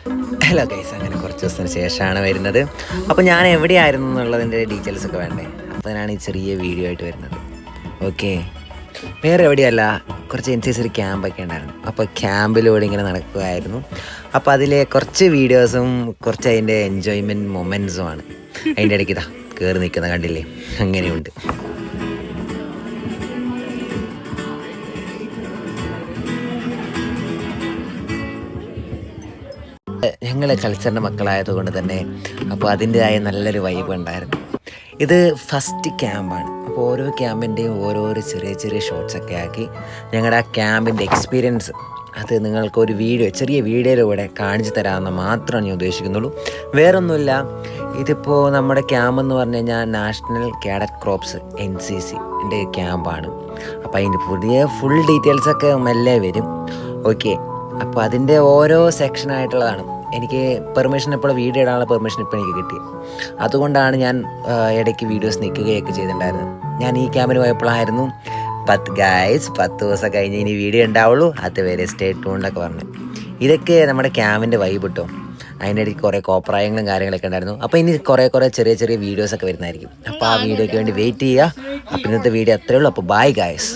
Hello guys, അങ്ങനെ കുറച്ച് ദിവസത്തിന് ശേഷമാണ് വരുന്നത്. അപ്പോൾ ഞാൻ എവിടെയായിരുന്നു എന്നുള്ളതിൻ്റെ ഡീറ്റെയിൽസൊക്കെ വേണ്ടേ? അപ്പോൾ ഞാനാണ് ഈ ചെറിയ വീഡിയോ ആയിട്ട് വരുന്നത്. ഓക്കെ, വേറെ എവിടെയല്ല, കുറച്ച് NCC ഒരു ക്യാമ്പൊക്കെ ഉണ്ടായിരുന്നു. അപ്പോൾ ക്യാമ്പിലൂടെ ഇങ്ങനെ നടക്കുകയായിരുന്നു. അപ്പോൾ അതിലെ കുറച്ച് വീഡിയോസും കുറച്ച് അതിൻ്റെ എൻജോയ്മെൻറ്റ് മൊമെൻറ്റ്സുമാണ്. അതിൻ്റെ ഇടയ്ക്ക് ഇതാ കയറി നിൽക്കുന്ന കണ്ടില്ലേ, അങ്ങനെയുണ്ട്. ഞങ്ങൾ കൾച്ചറിൻ്റെ മക്കളായതുകൊണ്ട് തന്നെ അപ്പോൾ അതിൻ്റെതായ നല്ലൊരു വൈബ് ഉണ്ടായിരുന്നു. ഇത് ഫസ്റ്റ് ക്യാമ്പാണ്. അപ്പോൾ ഓരോ ക്യാമ്പിൻ്റെയും ഓരോരോ ചെറിയ ചെറിയ ഷോട്ട്സൊക്കെ ആക്കി ഞങ്ങളുടെ ആ ക്യാമ്പിൻ്റെ എക്സ്പീരിയൻസ് അത് നിങ്ങൾക്കൊരു ചെറിയ വീഡിയോയിലൂടെ കാണിച്ചു തരാമെന്ന് മാത്രമാണ് ഞാൻ ഉദ്ദേശിക്കുന്നുള്ളൂ. വേറൊന്നുമില്ല, ഇതിപ്പോൾ നമ്മുടെ ക്യാമ്പെന്ന് പറഞ്ഞു കഴിഞ്ഞാൽ നാഷണൽ കാഡറ്റ് ക്രോപ്സ് NCCൻ്റെ ക്യാമ്പാണ്. അപ്പോൾ അതിൻ്റെ പുതിയ ഫുൾ ഡീറ്റെയിൽസൊക്കെ മെല്ലെ വരും. ഓക്കെ, അപ്പോൾ അതിൻ്റെ ഓരോ സെക്ഷനായിട്ടുള്ളതാണ്. എനിക്ക് പെർമിഷൻ ഇപ്പോൾ വീഡിയോ ഇടാനുള്ള പെർമിഷൻ ഇപ്പോൾ എനിക്ക് കിട്ടി. അതുകൊണ്ടാണ് ഞാൻ ഇടയ്ക്ക് വീഡിയോസ് നിൽക്കുകയൊക്കെ ചെയ്തിട്ടുണ്ടായിരുന്നത്. ഞാൻ ഈ ക്യാമ്പിന് പോയപ്പോഴായിരുന്നു 10 ദിവസം കഴിഞ്ഞ് ഇനി വീഡിയോ ഉണ്ടാവുള്ളൂ, അതുവരെ സ്റ്റേ ട്യൂൺന്നൊക്കെ പറഞ്ഞു. ഇതൊക്കെ നമ്മുടെ ക്യാമ്പിൻ്റെ വൈബ് കിട്ടും. അതിൻ്റെ ഇടയ്ക്ക് കുറേ കോപ്രായങ്ങളും കാര്യങ്ങളൊക്കെ ഉണ്ടായിരുന്നു. അപ്പോൾ ഇനി കുറേ ചെറിയ ചെറിയ വീഡിയോസൊക്കെ വരുന്നതായിരിക്കും. അപ്പോൾ ആ വീഡിയോയ്ക്ക് വേണ്ടി വെയിറ്റ് ചെയ്യുക. അപ്പോൾ ഇന്നത്തെ വീഡിയോ അത്രയേ ഉള്ളൂ. അപ്പോൾ ബൈ ഗായ്സ്.